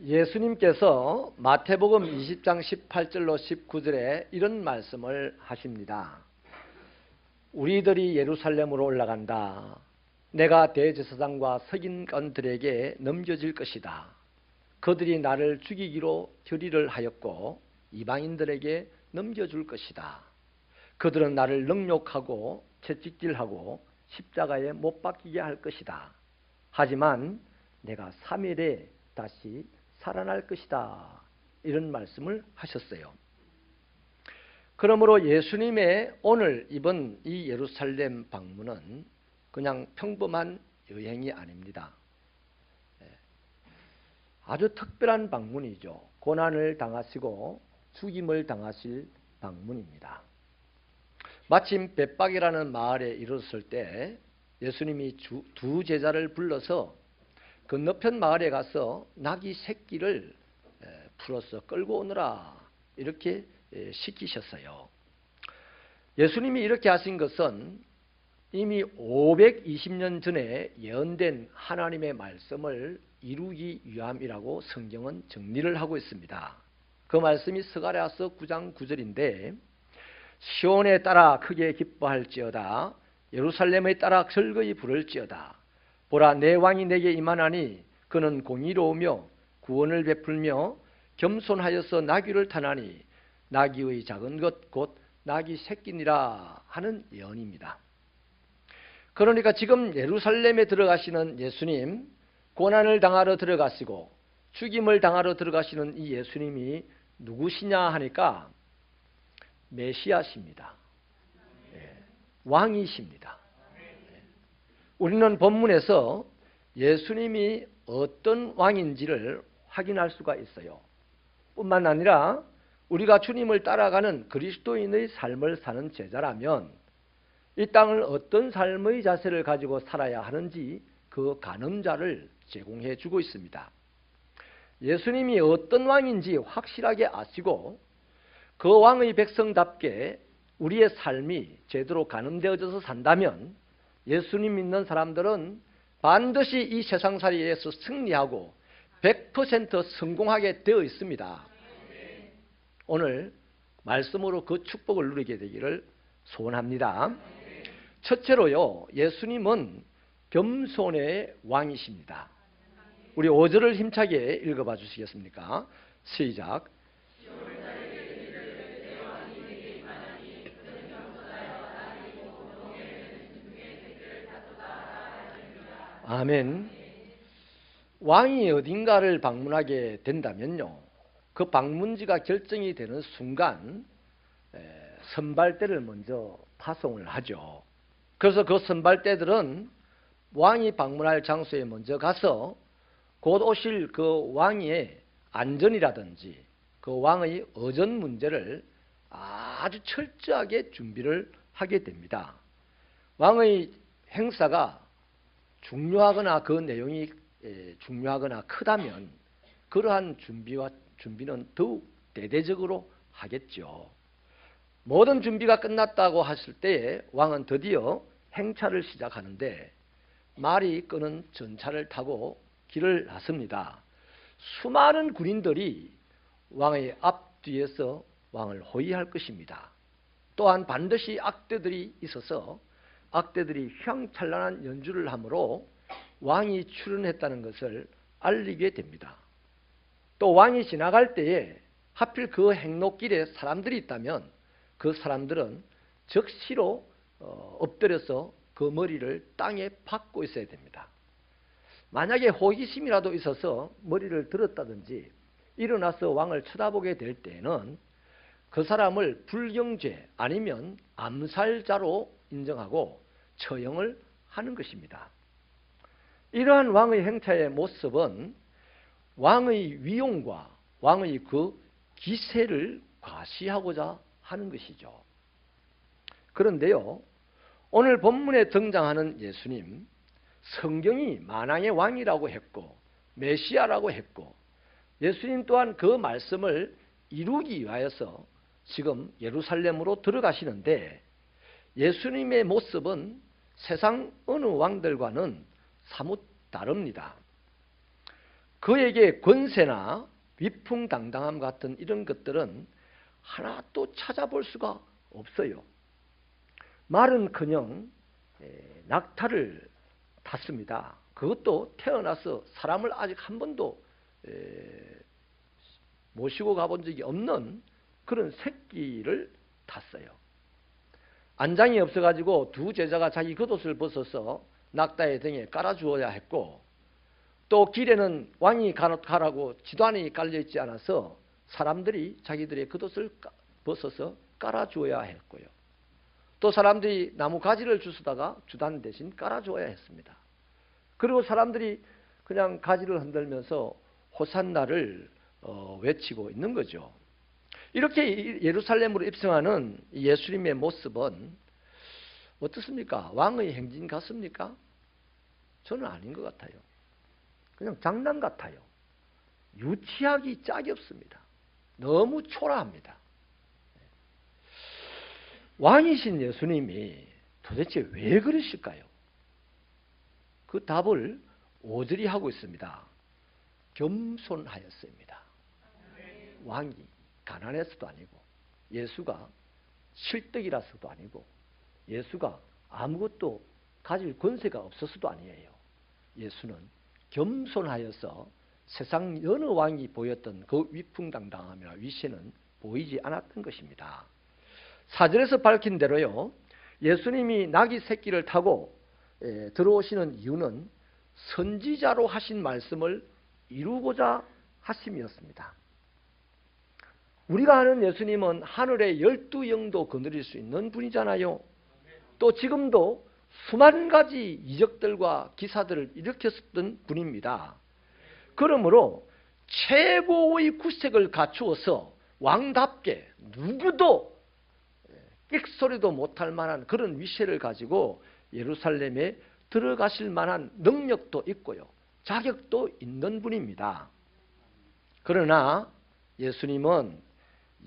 예수님께서 마태복음 20장 18절로 19절에 이런 말씀을 하십니다. 우리들이 예루살렘으로 올라간다. 내가 대제사장과 서기관들에게 넘겨질 것이다. 그들이 나를 죽이기로 결의를 하였고 이방인들에게 넘겨줄 것이다. 그들은 나를 능욕하고 채찍질하고 십자가에 못 박히게 할 것이다. 하지만 내가 3일에 다시 살아날 것이다. 이런 말씀을 하셨어요. 그러므로 예수님의 오늘 이번 이 예루살렘 방문은 그냥 평범한 여행이 아닙니다. 아주 특별한 방문이죠. 고난을 당하시고 죽임을 당하실 방문입니다. 마침 벳박이라는 마을에 이르렀을 때 예수님이 두 제자를 불러서 건너편 마을에 가서 나귀 새끼를 풀어서 끌고 오너라 이렇게 시키셨어요. 예수님이 이렇게 하신 것은 이미 520년 전에 예언된 하나님의 말씀을 이루기 위함이라고 성경은 정리를 하고 있습니다. 그 말씀이 스가랴서 9장 9절인데 시온에 따라 크게 기뻐할지어다 예루살렘에 따라 즐거이 부를지어다 보라 내 왕이 내게 임하나니 그는 공의로우며 구원을 베풀며 겸손하여서 나귀를 타나니 나귀의 작은 것 곧 나귀 새끼니라 하는 예언입니다. 그러니까 지금 예루살렘에 들어가시는 예수님, 고난을 당하러 들어가시고 죽임을 당하러 들어가시는 이 예수님이 누구시냐 하니까 메시아십니다. 왕이십니다. 우리는 본문에서 예수님이 어떤 왕인지를 확인할 수가 있어요. 뿐만 아니라 우리가 주님을 따라가는 그리스도인의 삶을 사는 제자라면 이 땅을 어떤 삶의 자세를 가지고 살아야 하는지 그 가늠자를 제공해 주고 있습니다. 예수님이 어떤 왕인지 확실하게 아시고 그 왕의 백성답게 우리의 삶이 제대로 가늠되어져서 산다면 예수님 믿는 사람들은 반드시 이 세상살이에서 승리하고 100% 성공하게 되어 있습니다. 오늘 말씀으로 그 축복을 누리게 되기를 소원합니다. 첫째로요, 예수님은 겸손의 왕이십니다. 우리 5절을 힘차게 읽어봐 주시겠습니까? 시작. 아멘. 왕이 어딘가를 방문하게 된다면요, 그 방문지가 결정이 되는 순간 선발대를 먼저 파송을 하죠. 그래서 그 선발대들은 왕이 방문할 장소에 먼저 가서 곧 오실 그 왕의 안전이라든지 그 왕의 어전 문제를 아주 철저하게 준비를 하게 됩니다. 왕의 행사가 중요하거나 그 내용이 중요하거나 크다면 그러한 준비는 더욱 대대적으로 하겠죠. 모든 준비가 끝났다고 했을 때에 왕은 드디어 행차를 시작하는데 말이 끄는 전차를 타고 길을 나섭니다. 수많은 군인들이 왕의 앞뒤에서 왕을 호위할 것입니다. 또한 반드시 악대들이 있어서 악대들이 휘황찬란한 연주를 하므로 왕이 출연했다는 것을 알리게 됩니다. 또 왕이 지나갈 때에 하필 그 행로길에 사람들이 있다면 그 사람들은 적시로 엎드려서 그 머리를 땅에 박고 있어야 됩니다. 만약에 호기심이라도 있어서 머리를 들었다든지 일어나서 왕을 쳐다보게 될 때에는 그 사람을 불경죄 아니면 암살자로 인정하고 처형을 하는 것입니다. 이러한 왕의 행차의 모습은 왕의 위용과 왕의 그 기세를 과시하고자 하는 것이죠. 그런데요, 오늘 본문에 등장하는 예수님, 성경이 만왕의 왕이라고 했고 메시아라고 했고 예수님 또한 그 말씀을 이루기 위하여서 지금 예루살렘으로 들어가시는데 예수님의 모습은 세상 어느 왕들과는 사뭇 다릅니다. 그에게 권세나 위풍당당함 같은 이런 것들은 하나도 찾아볼 수가 없어요. 말은커녕 낙타를 탔습니다. 그것도 태어나서 사람을 아직 한 번도 모시고 가본 적이 없는 그런 새끼를 탔어요. 안장이 없어가지고 두 제자가 자기 겉옷을 벗어서 낙타의 등에 깔아주어야 했고, 또 길에는 왕이 가라고 지단이 깔려있지 않아서 사람들이 자기들의 겉옷을 벗어서 깔아주어야 했고요. 또 사람들이 나무 가지를 주스다가 주단 대신 깔아주어야 했습니다. 그리고 사람들이 그냥 가지를 흔들면서 호산나를 외치고 있는 거죠. 이렇게 예루살렘으로 입성하는 예수님의 모습은 어떻습니까? 왕의 행진 같습니까? 저는 아닌 것 같아요. 그냥 장난 같아요. 유치하기 짝이 없습니다. 너무 초라합니다. 왕이신 예수님이 도대체 왜 그러실까요? 그 답을 5절이 하고 있습니다. 겸손하였습니다. 왕이 가난해서도 아니고, 예수가 실덕이라서도 아니고, 예수가 아무것도 가질 권세가 없어서도 아니에요. 예수는 겸손하여서 세상 여느 왕이 보였던 그 위풍당당함이나 위세는 보이지 않았던 것입니다. 4절에서 밝힌 대로요, 예수님이 나귀 새끼를 타고 들어오시는 이유는 선지자로 하신 말씀을 이루고자 하심이었습니다. 우리가 아는 예수님은 하늘의 12영도 거느릴 수 있는 분이잖아요. 또 지금도 수만 가지 이적들과 기사들을 일으켰었던 분입니다. 그러므로 최고의 구색을 갖추어서 왕답게 누구도 끽소리도 못할 만한 그런 위세를 가지고 예루살렘에 들어가실 만한 능력도 있고요, 자격도 있는 분입니다. 그러나 예수님은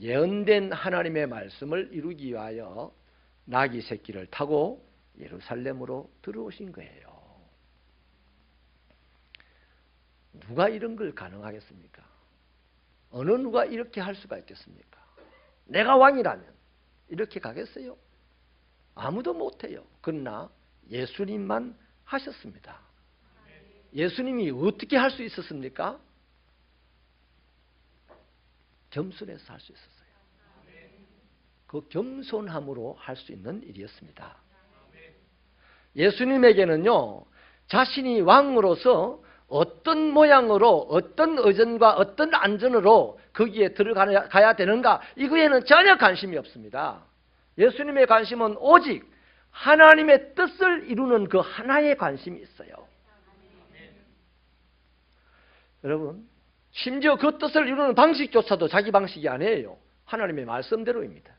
예언된 하나님의 말씀을 이루기 위하여 나귀 새끼를 타고 예루살렘으로 들어오신 거예요. 누가 이런 걸 가능하겠습니까? 어느 누가 이렇게 할 수가 있겠습니까? 내가 왕이라면 이렇게 가겠어요? 아무도 못해요. 그러나 예수님만 하셨습니다. 예수님이 어떻게 할 수 있었습니까? 겸손해서 할 수 있었어요. 그 겸손함으로 할 수 있는 일이었습니다. 예수님에게는요, 자신이 왕으로서 어떤 모양으로, 어떤 의전과 어떤 안전으로 거기에 들어가야 되는가, 이거에는 전혀 관심이 없습니다. 예수님의 관심은 오직 하나님의 뜻을 이루는 그 하나에 관심이 있어요. 여러분, 심지어 그 뜻을 이루는 방식조차도 자기 방식이 아니에요. 하나님의 말씀대로입니다.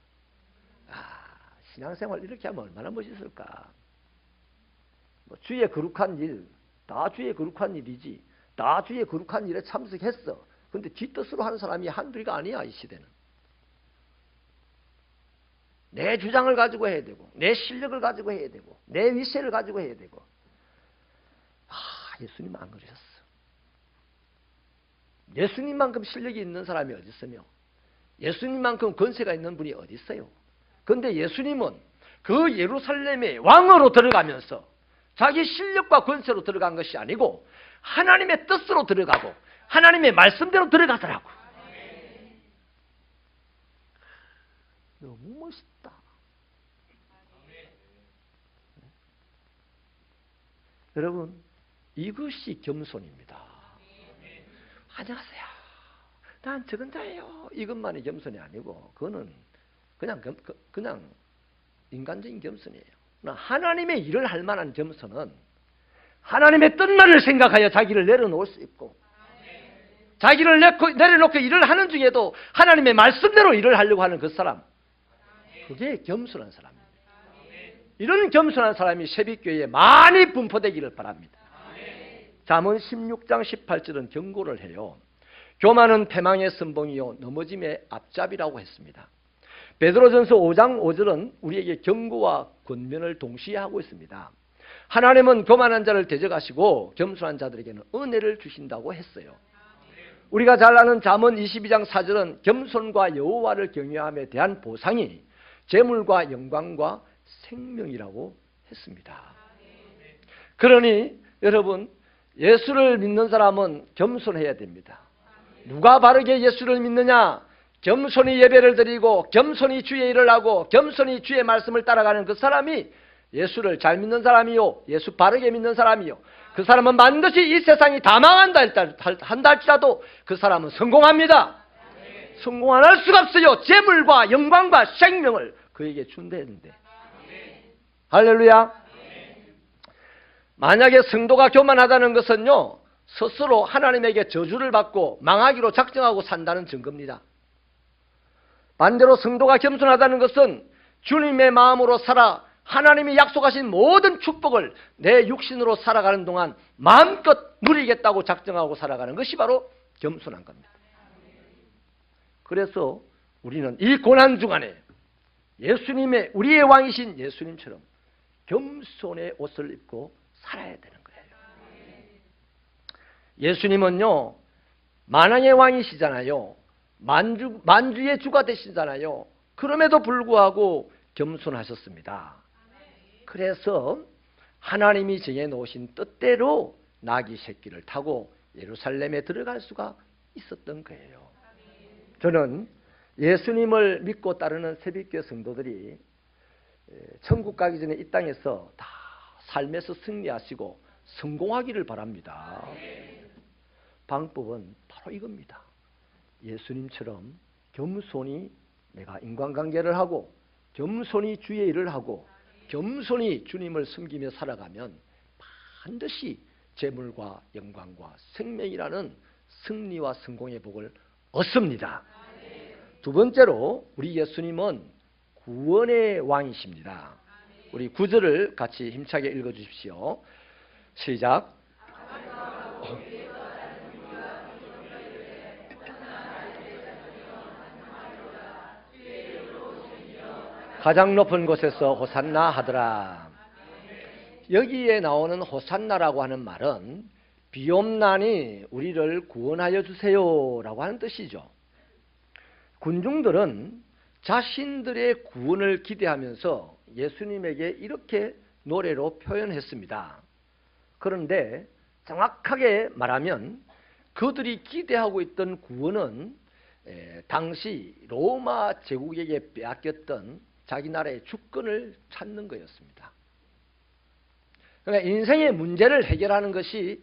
신앙생활 이렇게 하면 얼마나 멋있을까. 주의 거룩한 일, 다 주의 거룩한 일이지, 다 주의 거룩한 일에 참석했어. 그런데 지 뜻으로 하는 사람이 한둘이가 아니야. 이 시대는 내 주장을 가지고 해야 되고, 내 실력을 가지고 해야 되고, 내 위세를 가지고 해야 되고. 예수님 안 그러셨어. 예수님만큼 실력이 있는 사람이 어디 있으며, 예수님만큼 권세가 있는 분이 어디 있어요? 그런데 예수님은 그 예루살렘에 왕으로 들어가면서 자기 실력과 권세로 들어간 것이 아니고 하나님의 뜻으로 들어가고 하나님의 말씀대로 들어가더라고. 너무 멋있다. 여러분, 이것이 겸손입니다. 안녕하세요, 난 적은 자예요, 이것만이 겸손이 아니고, 그거는 그냥 인간적인 겸손이에요. 하나님의 일을 할 만한 겸손은 하나님의 뜻만을 생각하여 자기를 내려놓을 수 있고, 자기를 내려놓고 일을 하는 중에도 하나님의 말씀대로 일을 하려고 하는 그 사람, 그게 겸손한 사람입니다. 이런 겸손한 사람이 새벽교회에 많이 분포되기를 바랍니다. 잠언 16장 18절은 경고를 해요. 교만은 패망의 선봉이요 넘어짐의 앞잡이라고 했습니다. 베드로전서 5장 5절은 우리에게 경고와 권면을 동시에 하고 있습니다. 하나님은 교만한 자를 대적하시고 겸손한 자들에게는 은혜를 주신다고 했어요. 우리가 잘 아는 잠언 22장 4절은 겸손과 여호와를 경외함에 대한 보상이 재물과 영광과 생명이라고 했습니다. 그러니 여러분, 예수를 믿는 사람은 겸손해야 됩니다. 누가 바르게 예수를 믿느냐? 겸손히 예배를 드리고 겸손히 주의 일을 하고 겸손히 주의 말씀을 따라가는 그 사람이 예수를 잘 믿는 사람이요, 예수 바르게 믿는 사람이요, 그 사람은 반드시 이 세상이 다 망한다 한다 할지라도 그 사람은 성공합니다. 성공 안 할 수가 없어요. 재물과 영광과 생명을 그에게 준다는데. 할렐루야. 만약에 성도가 교만하다는 것은요, 스스로 하나님에게 저주를 받고 망하기로 작정하고 산다는 증거입니다. 반대로 성도가 겸손하다는 것은 주님의 마음으로 살아 하나님이 약속하신 모든 축복을 내 육신으로 살아가는 동안 마음껏 누리겠다고 작정하고 살아가는 것이 바로 겸손한 겁니다. 그래서 우리는 이 고난 주간에 예수님의, 우리의 왕이신 예수님처럼 겸손의 옷을 입고 살아야 되는 거예요. 예수님은요, 만왕의 왕이시잖아요. 만주의 주가 되시잖아요. 그럼에도 불구하고 겸손하셨습니다. 그래서 하나님이 정해놓으신 뜻대로 나귀 새끼를 타고 예루살렘에 들어갈 수가 있었던 거예요. 저는 예수님을 믿고 따르는 새벽교회 성도들이 천국 가기 전에 이 땅에서 다 삶에서 승리하시고 성공하기를 바랍니다. 방법은 바로 이겁니다. 예수님처럼 겸손히 내가 인간관계를 하고 겸손히 주의 일을 하고 겸손히 주님을 섬기며 살아가면 반드시 재물과 영광과 생명이라는 승리와 성공의 복을 얻습니다. 두 번째로 우리 예수님은 구원의 왕이십니다. 우리 9절을 같이 힘차게 읽어주십시오. 시작. 가장 높은 곳에서 호산나 하더라. 여기에 나오는 호산나라고 하는 말은 비옵나니 우리를 구원하여 주세요라고 하는 뜻이죠. 군중들은 자신들의 구원을 기대하면서 예수님에게 이렇게 노래로 표현했습니다. 그런데 정확하게 말하면 그들이 기대하고 있던 구원은 당시 로마 제국에게 빼앗겼던 자기 나라의 주권을 찾는 거였습니다. 그러니까 인생의 문제를 해결하는 것이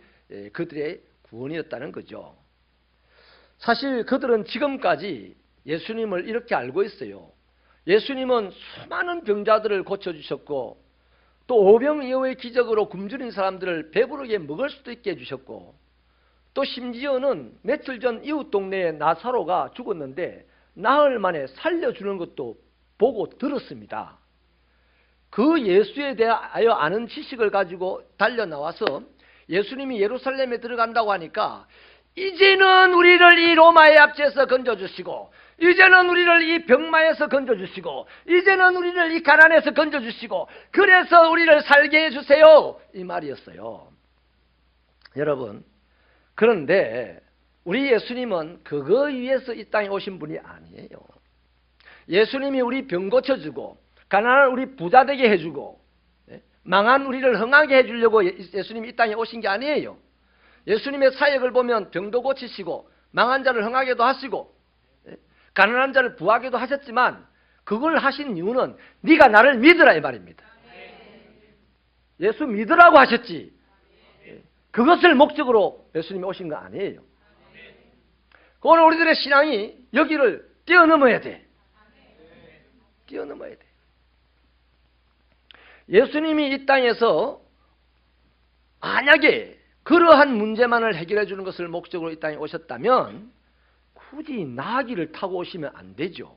그들의 구원이었다는 거죠. 사실 그들은 지금까지 예수님을 이렇게 알고 있어요. 예수님은 수많은 병자들을 고쳐주셨고 또 오병이어의 기적으로 굶주린 사람들을 배부르게 먹을 수도 있게 해주셨고 또 심지어는 며칠 전 이웃 동네에 나사로가 죽었는데 나흘 만에 살려주는 것도 보고 들었습니다. 그 예수에 대하여 아는 지식을 가지고 달려나와서 예수님이 예루살렘에 들어간다고 하니까 이제는 우리를 이 로마의 압제에서 건져주시고 이제는 우리를 이 병마에서 건져주시고 이제는 우리를 이 가난에서 건져주시고 그래서 우리를 살게 해주세요, 이 말이었어요. 여러분, 그런데 우리 예수님은 그거 위해서 이 땅에 오신 분이 아니에요. 예수님이 우리 병 고쳐주고 가난한 우리 부자 되게 해주고 망한 우리를 흥하게 해주려고 예수님이 이 땅에 오신 게 아니에요. 예수님의 사역을 보면 병도 고치시고 망한 자를 흥하게도 하시고 가난한 자를 부하게도 하셨지만 그걸 하신 이유는 네가 나를 믿으라 이 말입니다. 예수 믿으라고 하셨지 그것을 목적으로 예수님이 오신 거 아니에요. 오늘 우리들의 신앙이 여기를 뛰어넘어야 돼. 뛰어넘어야 돼. 예수님이 이 땅에서 만약에 그러한 문제만을 해결해 주는 것을 목적으로 이 땅에 오셨다면 굳이 나귀를 타고 오시면 안 되죠.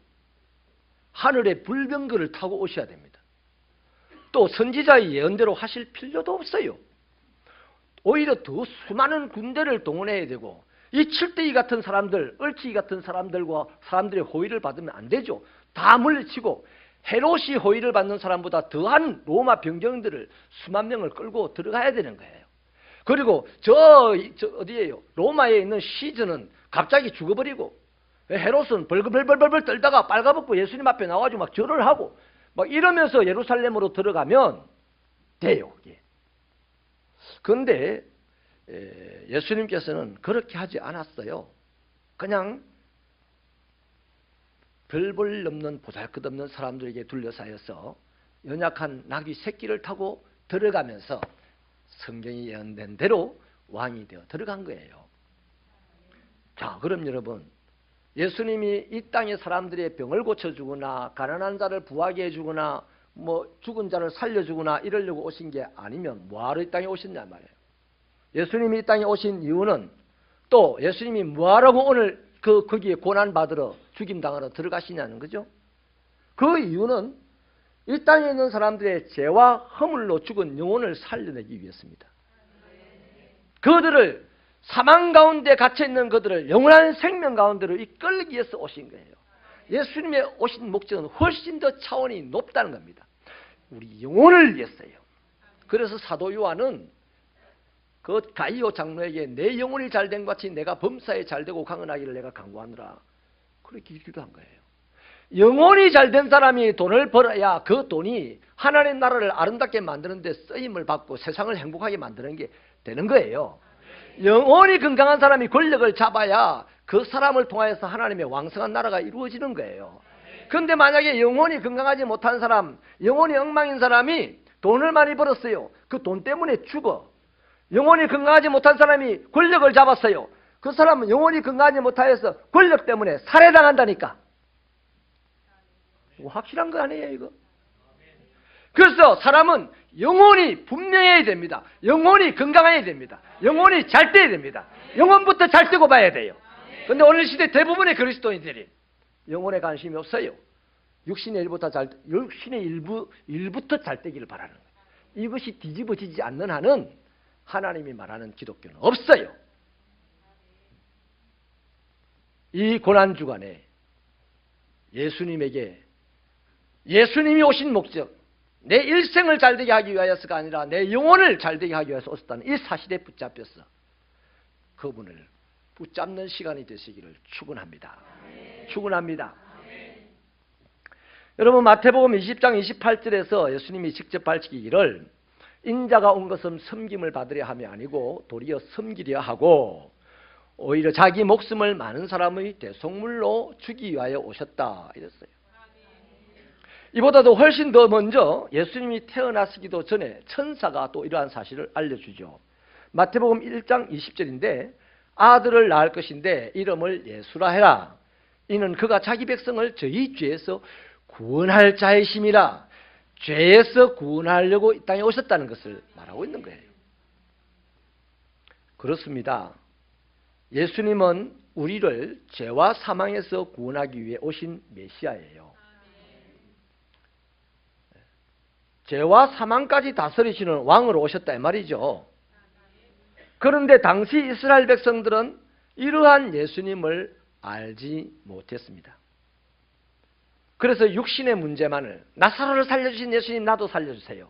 하늘의 불병거를 타고 오셔야 됩니다. 또 선지자의 예언대로 하실 필요도 없어요. 오히려 더 수많은 군대를 동원해야 되고 이 7대2 같은 사람들, 얼치기 같은 사람들과 사람들의 호의를 받으면 안 되죠. 다 물리치고 헤롯이 호의를 받는 사람보다 더한 로마 병정들을 수만 명을 끌고 들어가야 되는 거예요. 그리고 저 어디예요? 로마에 있는 시즌은 갑자기 죽어버리고, 헤롯은 벌벌벌벌 떨다가 빨가벗고 예수님 앞에 나와가지고 막 절을 하고 막 이러면서 예루살렘으로 들어가면 돼요. 그런데 예수님께서는 그렇게 하지 않았어요. 그냥 별볼 없는 보잘것없는 사람들에게 둘러싸여서 연약한 나귀 새끼를 타고 들어가면서 성경이 예언된 대로 왕이 되어 들어간 거예요. 자, 그럼 여러분, 예수님이 이 땅의 사람들의 병을 고쳐주거나 가난한 자를 부하게 해주거나 뭐 죽은 자를 살려주거나 이러려고 오신 게 아니면 뭐하러 이 땅에 오셨냐 말이에요. 예수님이 이 땅에 오신 이유는, 또 예수님이 뭐하라고 오늘 거기에 고난받으러 죽임당하러 들어가시냐는 거죠. 그 이유는 이 땅에 있는 사람들의 죄와 허물로 죽은 영혼을 살려내기 위해서입니다. 그들을 사망 가운데 갇혀있는 그들을 영원한 생명 가운데로 이끌기 위해서 오신 거예요. 예수님의 오신 목적은 훨씬 더 차원이 높다는 겁니다. 우리 영혼을 위해서요. 그래서 사도 요한은 그 가이오 장로에게 내 영혼이 잘된 것 같이 내가 범사에 잘되고 강건하기를 내가 간구하노라, 그렇게 기도한 거예요. 영혼이 잘된 사람이 돈을 벌어야 그 돈이 하나님의 나라를 아름답게 만드는 데 쓰임을 받고 세상을 행복하게 만드는 게 되는 거예요. 영혼이 건강한 사람이 권력을 잡아야 그 사람을 통하여서 하나님의 왕성한 나라가 이루어지는 거예요. 그런데 만약에 영혼이 건강하지 못한 사람, 영혼이 엉망인 사람이 돈을 많이 벌었어요. 그 돈 때문에 죽어. 영혼이 건강하지 못한 사람이 권력을 잡았어요. 그 사람은 영혼이 건강하지 못하여서 권력 때문에 살해당한다니까. 확실한 거 아니에요, 이거? 그래서 사람은 영혼이 분명해야 됩니다. 영혼이 건강해야 됩니다. 영혼이 잘 돼야 됩니다. 영혼부터 잘 되고 봐야 돼요. 그런데 오늘 시대 대부분의 그리스도인들이 영혼에 관심이 없어요. 육신의 일부터 잘 되기를 바라는 거예요. 이것이 뒤집어지지 않는 한은 하나님이 말하는 기독교는 없어요. 이 고난주간에 예수님이 오신 목적, 내 일생을 잘되게 하기 위하여서가 아니라 내 영혼을 잘되게 하기 위해서 오셨다는 이 사실에 붙잡혀서 그분을 붙잡는 시간이 되시기를 축원합니다. 축원합니다. 여러분, 마태복음 20장 28절에서 예수님이 직접 밝히기를 인자가 온 것은 섬김을 받으려 함이 아니고 도리어 섬기려 하고 오히려 자기 목숨을 많은 사람의 대속물로 주기 위하여 오셨다, 이랬어요. 이보다도 훨씬 더 먼저 예수님이 태어나시기도 전에 천사가 또 이러한 사실을 알려주죠. 마태복음 1장 20절인데 아들을 낳을 것인데 이름을 예수라 해라. 이는 그가 자기 백성을 저희 죄에서 구원할 자이심이라. 죄에서 구원하려고 이 땅에 오셨다는 것을 말하고 있는 거예요. 그렇습니다. 예수님은 우리를 죄와 사망에서 구원하기 위해 오신 메시아예요. 죄와 사망까지 다스리시는 왕으로 오셨다 이 말이죠. 그런데 당시 이스라엘 백성들은 이러한 예수님을 알지 못했습니다. 그래서 육신의 문제만을, 나사로를 살려주신 예수님 나도 살려주세요.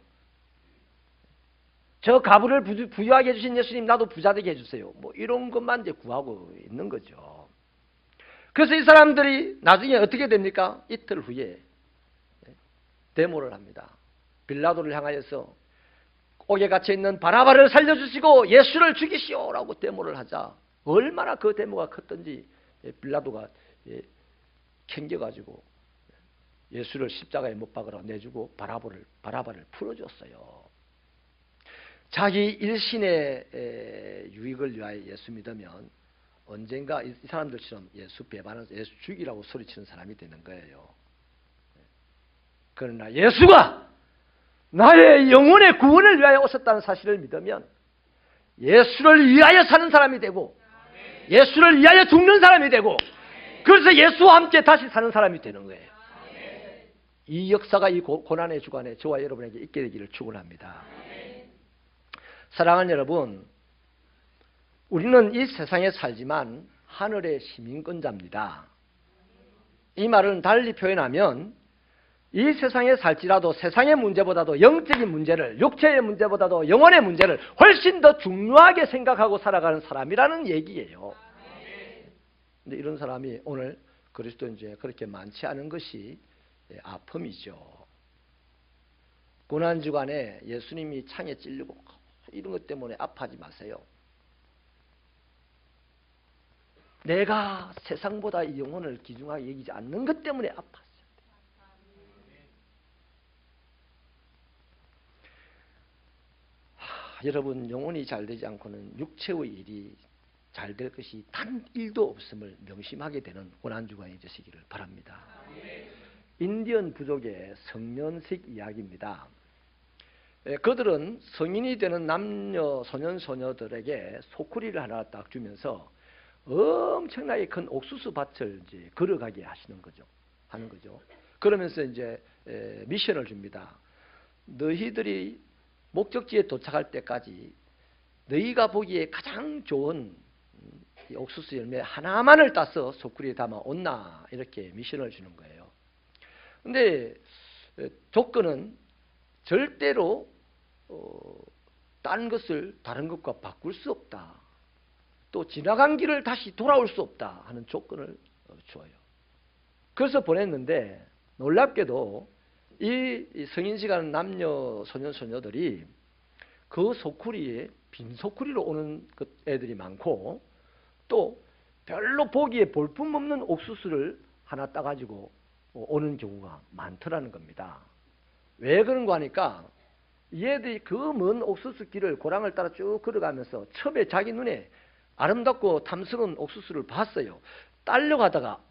저 가부를 부유하게 해주신 예수님 나도 부자되게 해주세요. 뭐 이런 것만 이제 구하고 있는 거죠. 그래서 이 사람들이 나중에 어떻게 됩니까? 이틀 후에 데모를 합니다. 빌라도를 향하여서 옥에 갇혀있는 바라바를 살려주시고 예수를 죽이시오라고 데모를 하자 얼마나 그 데모가 컸던지 빌라도가 캥겨가지고 예수를 십자가에 못 박으라 내주고 바라바를 풀어줬어요. 자기 일신의 유익을 위하여 예수 믿으면 언젠가 이 사람들처럼 예수 배반해서 예수 죽이라고 소리치는 사람이 되는 거예요. 그러나 예수가 나의 영혼의 구원을 위하여 오셨다는 사실을 믿으면 예수를 위하여 사는 사람이 되고 예수를 위하여 죽는 사람이 되고 그래서 예수와 함께 다시 사는 사람이 되는 거예요. 이 역사가 이 고난의 주간에 저와 여러분에게 있게 되기를 축원합니다. 사랑하는 여러분, 우리는 이 세상에 살지만 하늘의 시민권자입니다. 이 말은 달리 표현하면 이 세상에 살지라도 세상의 문제보다도 영적인 문제를, 육체의 문제보다도 영혼의 문제를 훨씬 더 중요하게 생각하고 살아가는 사람이라는 얘기예요. 근데 이런 사람이 오늘 그리스도인중에 그렇게 많지 않은 것이 아픔이죠. 고난주간에 예수님이 창에 찔리고 이런 것 때문에 아파하지 마세요. 내가 세상보다 이 영혼을 귀중하게 여기지 않는 것 때문에 아팠어요. 여러분, 영혼이 잘 되지 않고는 육체의 일이 잘 될 것이 단 1도 없음을 명심하게 되는 고난주간이 되시기를 바랍니다. 인디언 부족의 성년식 이야기입니다. 그들은 성인이 되는 남녀 소년 소녀들에게 소쿠리를 하나 딱 주면서 엄청나게 큰 옥수수 밭을 이제 걸어가게 하는 거죠. 그러면서 이제 미션을 줍니다. 너희들이 목적지에 도착할 때까지 너희가 보기에 가장 좋은 옥수수 열매 하나만을 따서 소쿠리에 담아 온나, 이렇게 미션을 주는 거예요. 근데 조건은 절대로 다른 것과 바꿀 수 없다. 또 지나간 길을 다시 돌아올 수 없다 하는 조건을 줘요. 그래서 보냈는데 놀랍게도 이 성인시간 남녀 소년 소녀들이 그 소쿠리에 빈 소쿠리로 오는 애들이 많고, 또 별로 보기에 볼품없는 옥수수를 하나 따가지고 오는 경우가 많더라는 겁니다. 왜 그런가 하니까 얘들이 그 먼 옥수수 길을 고랑을 따라 쭉 걸어가면서 처음에 자기 눈에 아름답고 탐스러운 옥수수를 봤어요. 딸려가다가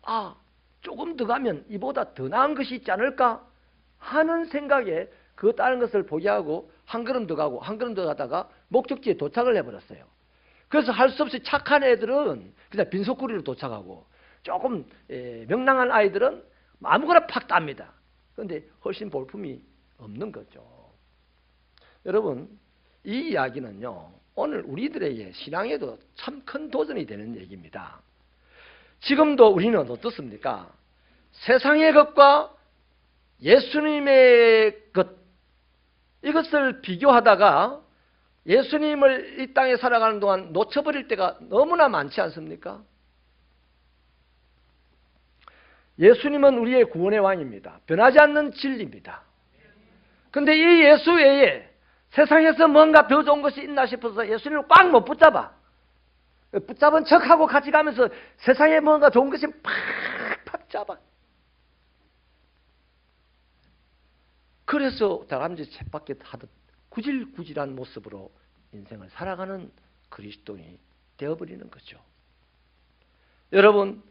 조금 더 가면 이보다 더 나은 것이 있지 않을까 하는 생각에 그 다른 것을 포기하고 한 걸음 더 가고 한 걸음 더 가다가 목적지에 도착을 해버렸어요. 그래서 할 수 없이 착한 애들은 그냥 빈소쿠리로 도착하고, 조금 명랑한 아이들은 아무거나 팍 땁니다. 그런데 훨씬 볼품이 없는 거죠. 여러분, 이 이야기는요, 오늘 우리들에게 신앙에도 참 큰 도전이 되는 얘기입니다. 지금도 우리는 어떻습니까? 세상의 것과 예수님의 것, 이것을 비교하다가 예수님을 이 땅에 살아가는 동안 놓쳐버릴 때가 너무나 많지 않습니까? 예수님은 우리의 구원의 왕입니다. 변하지 않는 진리입니다. 그런데 이 예수 외에 세상에서 뭔가 더 좋은 것이 있나 싶어서 예수님을 꽉 못 붙잡아. 붙잡은 척하고 같이 가면서 세상에 뭔가 좋은 것이 팍팍 잡아. 그래서 다람쥐 쳇바퀴 하듯 구질구질한 모습으로 인생을 살아가는 그리스도인이 되어버리는 거죠. 여러분,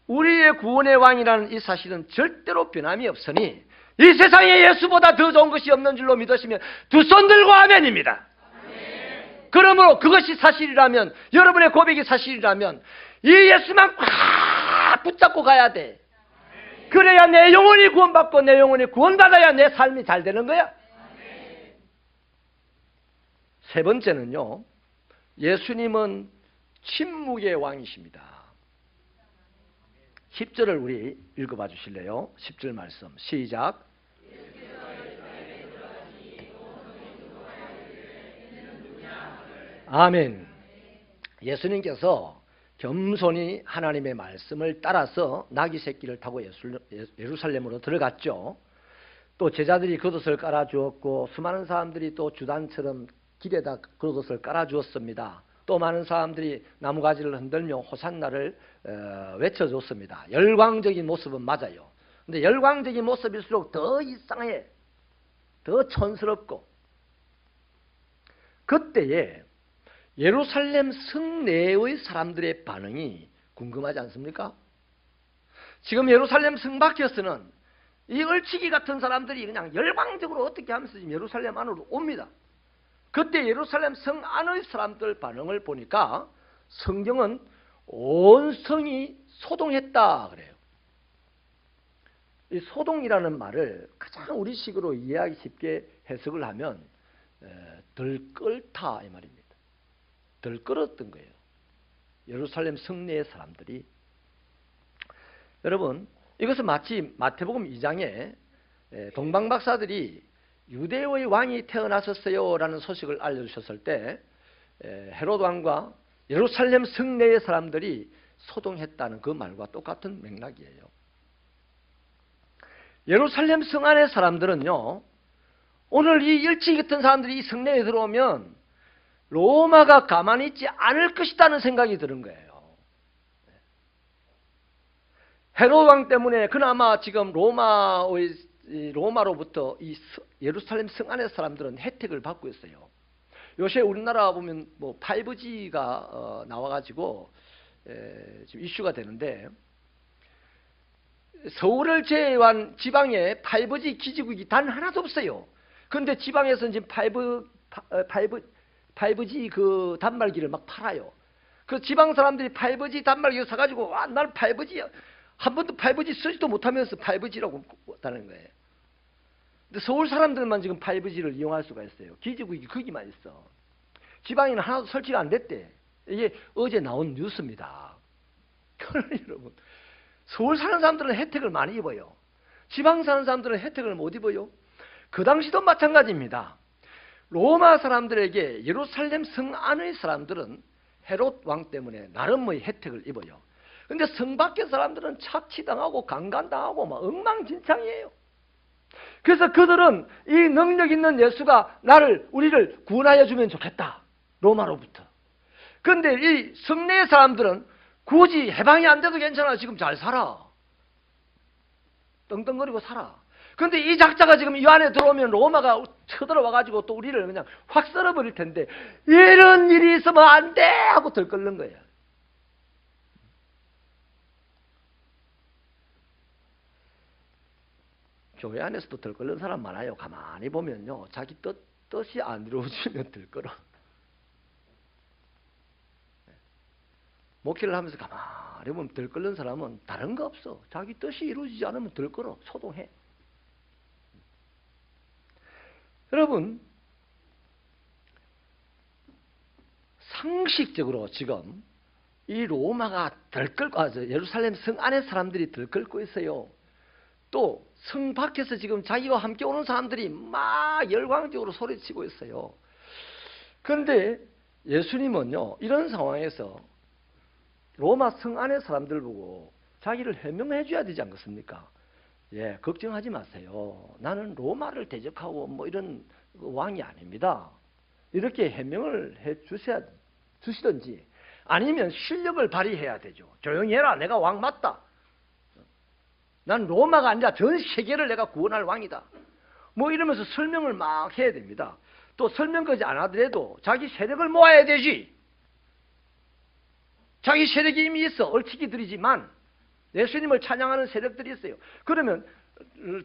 우리의 구원의 왕이라는 이 사실은 절대로 변함이 없으니 이 세상에 예수보다 더 좋은 것이 없는 줄로 믿으시면 두 손 들고 아멘입니다. 아멘. 그러므로 그것이 사실이라면, 여러분의 고백이 사실이라면 이 예수만 꽉 붙잡고 가야 돼. 그래야 내 영혼이 구원받고 내 영혼이 구원받아야 내 삶이 잘 되는 거야. 세 번째는요, 예수님은 침묵의 왕이십니다. 10절을 우리 읽어봐 주실래요? 10절 말씀 시작. 아멘. 예수님께서 겸손히 하나님의 말씀을 따라서 나귀 새끼를 타고 예루살렘으로 들어갔죠. 또 제자들이 겉옷을 깔아주었고 수많은 사람들이 또 주단처럼 길에다 겉옷을 깔아주었습니다. 또 많은 사람들이 나무가지를 흔들며 호산나를 외쳐줬습니다. 열광적인 모습은 맞아요. 근데 열광적인 모습일수록 더 이상해, 더 촌스럽고, 그때에 예루살렘 성 내의 사람들의 반응이 궁금하지 않습니까? 지금 예루살렘 성 밖에서는 이 얼치기 같은 사람들이 그냥 열광적으로 어떻게 하면서 지금 예루살렘 안으로 옵니다. 그때 예루살렘 성 안의 사람들 반응을 보니까 성경은 온 성이 소동했다 그래요. 이 소동이라는 말을 가장 우리식으로 이해하기 쉽게 해석을 하면 들끓다 이 말입니다. 들끓었던 거예요. 예루살렘 성내의 사람들이. 여러분, 이것은 마치 마태복음 2장에 동방박사들이 유대의 왕이 태어나셨어요 라는 소식을 알려주셨을 때 헤롯 왕과 예루살렘 성내의 사람들이 소동했다는 그 말과 똑같은 맥락이에요. 예루살렘 성 안의 사람들은요, 오늘 이 일찍이 같은 사람들이 이 성내에 들어오면 로마가 가만히 있지 않을 것이라는 생각이 드는 거예요. 헤롯 왕 때문에 그나마 지금 로마로부터 이 예루살렘 성 안의 사람들은 혜택을 받고 있어요. 요새 우리나라 보면 뭐 5G가 나와가지고 지금 이슈가 되는데, 서울을 제외한 지방에 5G 기지국이 단 하나도 없어요. 그런데 지방에서는 지금 5G 그 단말기를 막 팔아요. 그 지방 사람들이 5G 단말기를 사가지고, 와, 난 5G, 한 번도 5G 쓰지도 못하면서 5G라고 했다는 거예요. 근데 서울 사람들만 지금 5G를 이용할 수가 있어요. 기지국이 거기만 있어. 지방에는 하나도 설치가 안 됐대. 이게 어제 나온 뉴스입니다. 여러분, 서울 사는 사람들은 혜택을 많이 입어요. 지방 사는 사람들은 혜택을 못 입어요. 그 당시도 마찬가지입니다. 로마 사람들에게 예루살렘 성 안의 사람들은 헤롯 왕 때문에 나름의 혜택을 입어요. 근데 성 밖의 사람들은 착취당하고 강간당하고 막 엉망진창이에요. 그래서 그들은 이 능력 있는 예수가 우리를 구원하여 주면 좋겠다, 로마로부터. 그런데 이 성내의 사람들은 굳이 해방이 안 돼도 괜찮아, 지금 잘 살아, 떵떵거리고 살아. 그런데 이 작자가 지금 이 안에 들어오면 로마가 쳐들어와가지고 또 우리를 그냥 확 썰어버릴 텐데, 이런 일이 있으면 안 돼 하고 들끓는 거예요. 교회 안에서도 들끓는 사람 많아요. 가만히 보면요, 자기 뜻이 안 이루어지면 들끓어. 목회를 하면서 가만히 보면 들끓는 사람은 다른 거 없어. 자기 뜻이 이루어지지 않으면 들끓어, 소동해. 여러분, 상식적으로 지금 이 로마가 예루살렘 성 안의 사람들이 들끓고 있어요. 또 성 밖에서 지금 자기와 함께 오는 사람들이 막 열광적으로 소리치고 있어요. 그런데 예수님은요, 이런 상황에서 로마 성 안의 사람들 보고 자기를 해명해 줘야 되지 않겠습니까? 예, 걱정하지 마세요. 나는 로마를 대적하고 뭐 이런 왕이 아닙니다. 이렇게 해명을 해 주시든지, 아니면 실력을 발휘해야 되죠. 조용히 해라, 내가 왕 맞다. 난 로마가 아니라 전 세계를 내가 구원할 왕이다. 뭐 이러면서 설명을 막 해야 됩니다. 또 설명까지 안 하더라도 자기 세력을 모아야 되지. 자기 세력이 이미 있어, 얼치기들이지만 예수님을 찬양하는 세력들이 있어요. 그러면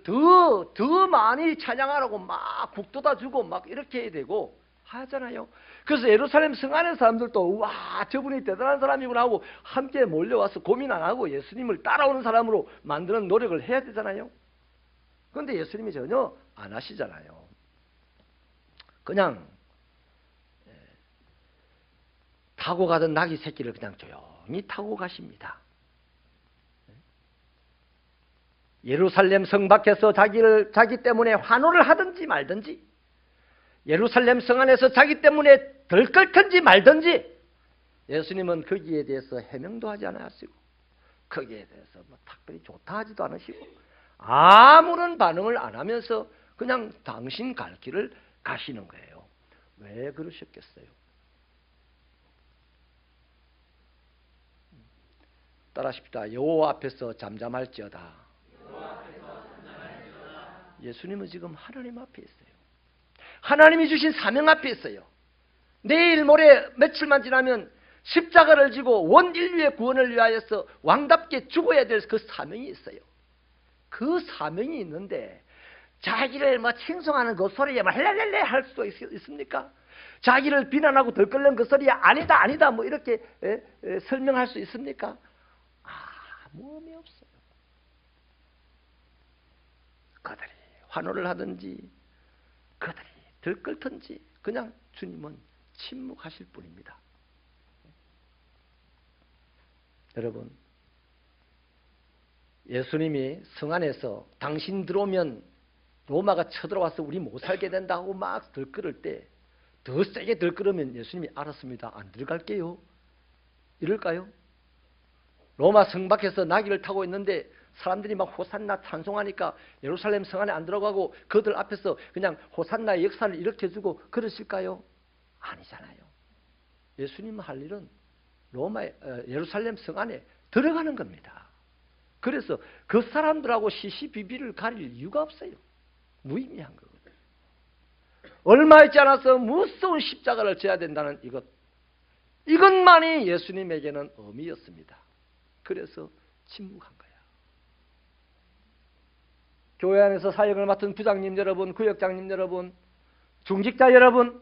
더 많이 찬양하라고 막 국도다 주고 막 이렇게 해야 되고 하잖아요. 그래서 예루살렘 성 안의 사람들도 와, 저분이 대단한 사람이구나 하고 함께 몰려와서 고민 안 하고 예수님을 따라오는 사람으로 만드는 노력을 해야 되잖아요. 그런데 예수님이 전혀 안 하시잖아요. 그냥 타고 가던 나귀 새끼를 그냥 조용히 타고 가십니다. 예루살렘 성 밖에서 자기 때문에 환호를 하든지 말든지, 예루살렘 성 안에서 자기 때문에 들끓든지 말든지, 예수님은 거기에 대해서 해명도 하지 않으시고 거기에 대해서 뭐 특별히 좋다 하지도 않으시고 아무런 반응을 안 하면서 그냥 당신 갈 길을 가시는 거예요. 왜 그러셨겠어요? 따라하십시다. 여호와 앞에서 잠잠할지어다. 예수님은 지금 하나님 앞에 있어요. 하나님이 주신 사명 앞에 있어요. 내일 모레 며칠만 지나면 십자가를 지고 원 인류의 구원을 위하여서 왕답게 죽어야 될 그 사명이 있어요. 그 사명이 있는데 자기를 뭐 칭송하는 그 소리에 막 헬렐렐레 할 수도 있습니까? 자기를 비난하고 들끓는 그 소리에 아니다 뭐 이렇게 설명할 수 있습니까? 아무 의미 없어요. 그들이 환호를 하든지 그들이 들끓든지 그냥 주님은 침묵하실 뿐입니다. 여러분, 예수님이 성 안에서 당신 들어오면 로마가 쳐들어와서 우리 못 살게 된다고 막 들끓을 때 더 세게 들끓으면 예수님이 알았습니다, 안 들어갈게요, 이럴까요? 로마 성 밖에서 나귀를 타고 있는데 사람들이 막 호산나 찬송하니까 예루살렘 성 안에 안 들어가고 그들 앞에서 그냥 호산나의 역사를 일으켜주고 그러실까요? 아니잖아요. 예수님 할 일은 예루살렘 성 안에 들어가는 겁니다. 그래서 그 사람들하고 시시비비를 가릴 이유가 없어요. 무의미한 거거든요. 얼마 있지 않아서 무서운 십자가를 져야 된다는 이것만이 예수님에게는 의미였습니다. 그래서 침묵한 거야. 교회 안에서 사역을 맡은 부장님 여러분, 구역장님 여러분, 중직자 여러분,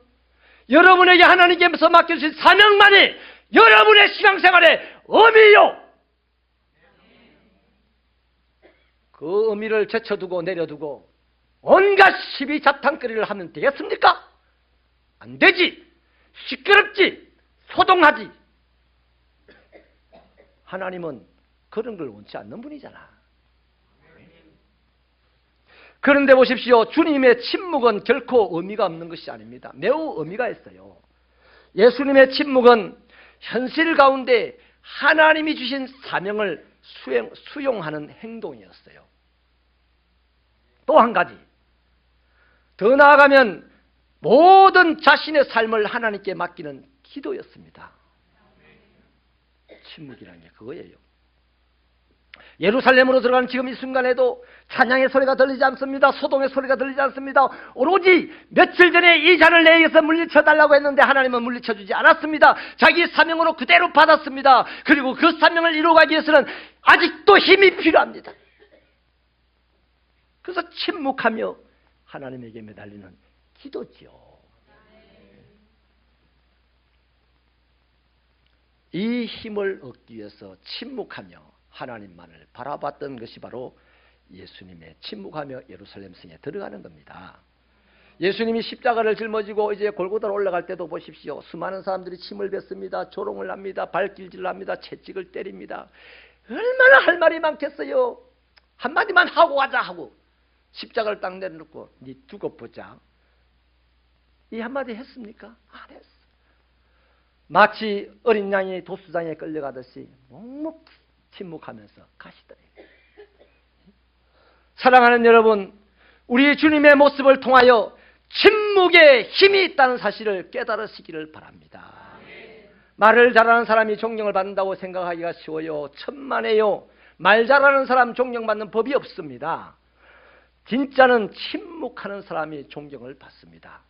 여러분에게 하나님께서 맡겨주신 사명만이 여러분의 신앙생활의 의미요. 그 의미를 제쳐두고 내려두고 온갖 시비 잡탕거리를 하면 되겠습니까? 안 되지. 시끄럽지. 소동하지. 하나님은 그런 걸 원치 않는 분이잖아. 그런데 보십시오. 주님의 침묵은 결코 의미가 없는 것이 아닙니다. 매우 의미가 있어요. 예수님의 침묵은 현실 가운데 하나님이 주신 사명을 수용하는 행동이었어요. 또 한 가지, 더 나아가면 모든 자신의 삶을 하나님께 맡기는 기도였습니다. 침묵이라는 게 그거예요. 예루살렘으로 들어가는 지금 이 순간에도 찬양의 소리가 들리지 않습니다. 소동의 소리가 들리지 않습니다. 오로지 며칠 전에 이 잔을 내게서 물리쳐달라고 했는데 하나님은 물리쳐주지 않았습니다. 자기 사명으로 그대로 받았습니다. 그리고 그 사명을 이루어가기 위해서는 아직도 힘이 필요합니다. 그래서 침묵하며 하나님에게 매달리는 기도지요. 이 힘을 얻기 위해서 침묵하며 하나님만을 바라봤던 것이 바로 예수님의 침묵하며 예루살렘 성에 들어가는 겁니다. 예수님이 십자가를 짊어지고 이제 골고다로 올라갈 때도 보십시오. 수많은 사람들이 침을 뱉습니다. 조롱을 합니다. 발길질을 합니다. 채찍을 때립니다. 얼마나 할 말이 많겠어요. 한마디만 하고 가자 하고 십자가를 딱 내려놓고 네 두고 보자. 이 한마디 했습니까? 안 했어. 마치 어린 양이 도수장에 끌려가듯이 묵묵히 침묵하면서 가시더래요. 사랑하는 여러분, 우리 주님의 모습을 통하여 침묵에 힘이 있다는 사실을 깨달으시기를 바랍니다. 말을 잘하는 사람이 존경을 받는다고 생각하기가 쉬워요. 천만에요. 말 잘하는 사람 존경받는 법이 없습니다. 진짜는 침묵하는 사람이 존경을 받습니다.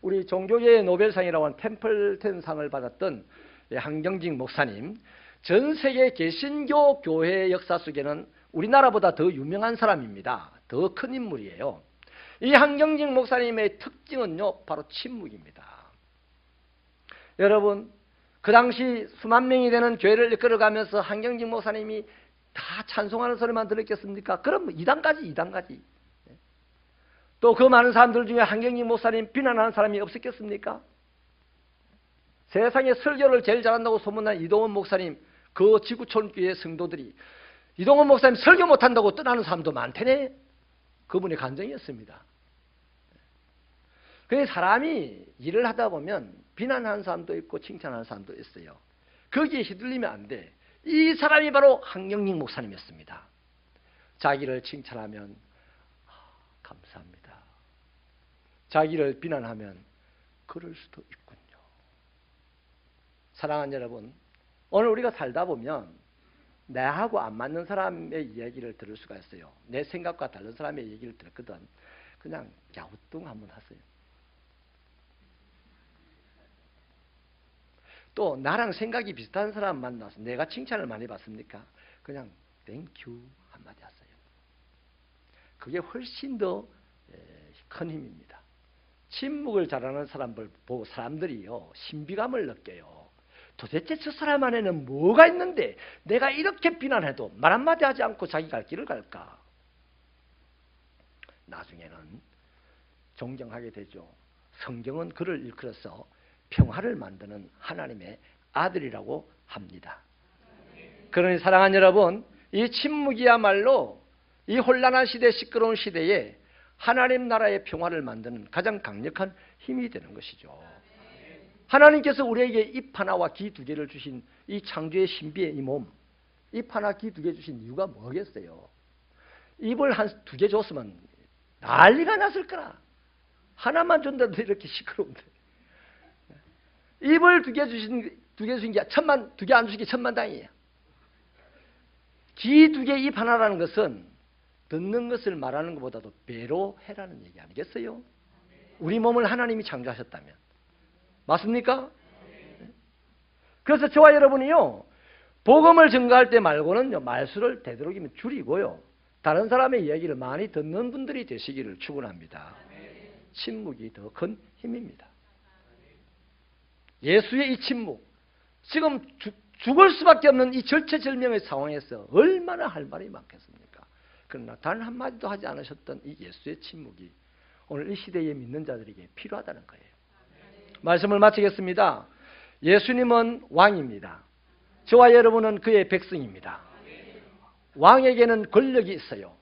우리 종교계의 노벨상이라고 하는 템플턴상을 받았던 한경직 목사님, 전 세계 개신교 교회 역사 속에는 우리나라보다 더 유명한 사람입니다. 더 큰 인물이에요. 이 한경직 목사님의 특징은요, 바로 침묵입니다. 여러분, 그 당시 수만 명이 되는 교회를 이끌어가면서 한경직 목사님이 다 찬송하는 소리만 들었겠습니까? 그럼 2단까지. 또 그 많은 사람들 중에 한경직 목사님 비난하는 사람이 없었겠습니까? 세상에 설교를 제일 잘한다고 소문난 이동원 목사님, 그 지구촌교회 성도들이 이동원 목사님 설교 못한다고 떠나는 사람도 많대네. 그분의 간증이었습니다. 그래서 사람이 일을 하다 보면 비난하는 사람도 있고 칭찬하는 사람도 있어요. 거기에 휘둘리면 안 돼. 이 사람이 바로 한경직 목사님이었습니다. 자기를 칭찬하면 감사합니다. 자기를 비난하면 그럴 수도 있군요. 사랑하는 여러분, 오늘 우리가 살다 보면 나하고 안 맞는 사람의 이야기를 들을 수가 있어요. 내 생각과 다른 사람의 얘기를 들었거든. 그냥 갸우뚱 한번 하세요. 또 나랑 생각이 비슷한 사람 만나서 내가 칭찬을 많이 받습니까? 그냥 땡큐 한마디 하세요. 그게 훨씬 더 큰 힘입니다. 침묵을 잘하는 사람을 보고 사람들이요, 신비감을 느껴요. 도대체 저 사람 안에는 뭐가 있는데 내가 이렇게 비난해도 말 한마디 하지 않고 자기 갈 길을 갈까? 나중에는 존경하게 되죠. 성경은 그를 일컬어서 평화를 만드는 하나님의 아들이라고 합니다. 그러니 사랑하는 여러분, 이 침묵이야말로 이 혼란한 시대, 시끄러운 시대에 하나님 나라의 평화를 만드는 가장 강력한 힘이 되는 것이죠. 하나님께서 우리에게 입 하나와 귀 두 개를 주신 이 창조의 신비의 이 몸, 입 하나 귀 두 개 주신 이유가 뭐겠어요? 입을 한 두 개 줬으면 난리가 났을 거라. 하나만 준다도 이렇게 시끄러운데. 입을 두 개 주신 게 두 개 안 주신 게 천만다행이에요. 귀 두 개, 입 하나라는 것은 듣는 것을 말하는 것보다도 배로 해라는 얘기 아니겠어요? 우리 몸을 하나님이 창조하셨다면. 맞습니까? 그래서 저와 여러분이요, 복음을 증거할 때 말고는 말수를 되도록이면 줄이고요, 다른 사람의 이야기를 많이 듣는 분들이 되시기를 축원합니다. 침묵이 더 큰 힘입니다. 예수의 이 침묵, 지금 죽을 수밖에 없는 이 절체절명의 상황에서 얼마나 할 말이 많겠습니까? 그러나 단 한마디도 하지 않으셨던 이 예수의 침묵이 오늘 이 시대에 믿는 자들에게 필요하다는 거예요. 말씀을 마치겠습니다. 예수님은 왕입니다. 저와 여러분은 그의 백성입니다. 왕에게는 권력이 있어요.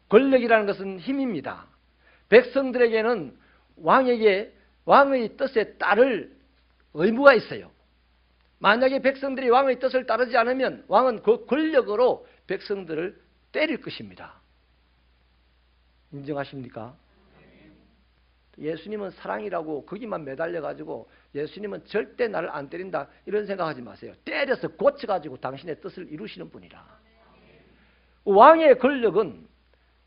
권력이라는 것은 힘입니다. 백성들에게는 왕의 뜻에 따를 의무가 있어요. 만약에 백성들이 왕의 뜻을 따르지 않으면 왕은 그 권력으로 백성들을 때릴 것입니다. 인정하십니까? 예수님은 사랑이라고 거기만 매달려가지고 예수님은 절대 나를 안 때린다 이런 생각하지 마세요. 때려서 고쳐가지고 당신의 뜻을 이루시는 분이라. 왕의 권력은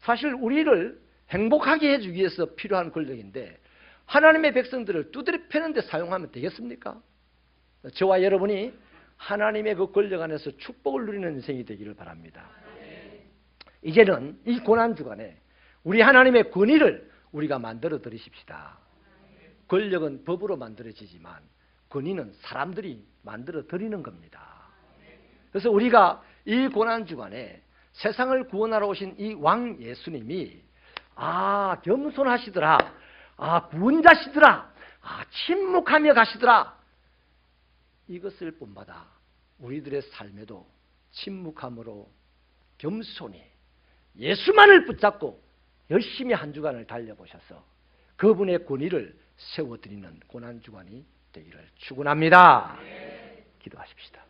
사실 우리를 행복하게 해주기 위해서 필요한 권력인데 하나님의 백성들을 두드려 패는 데 사용하면 되겠습니까? 저와 여러분이 하나님의 그 권력 안에서 축복을 누리는 인생이 되기를 바랍니다. 이제는 이 고난주간에 우리 하나님의 권위를 우리가 만들어 드리십시다. 권력은 법으로 만들어지지만 권위는 사람들이 만들어 드리는 겁니다. 그래서 우리가 이 고난주간에 세상을 구원하러 오신 이 왕 예수님이 겸손하시더라, 구원자시더라, 침묵하며 가시더라, 이것을 본받아 우리들의 삶에도 침묵함으로 겸손히 예수만을 붙잡고 열심히 한 주간을 달려보셔서 그분의 권위를 세워드리는 고난주간이 되기를 축원합니다. 기도하십시다.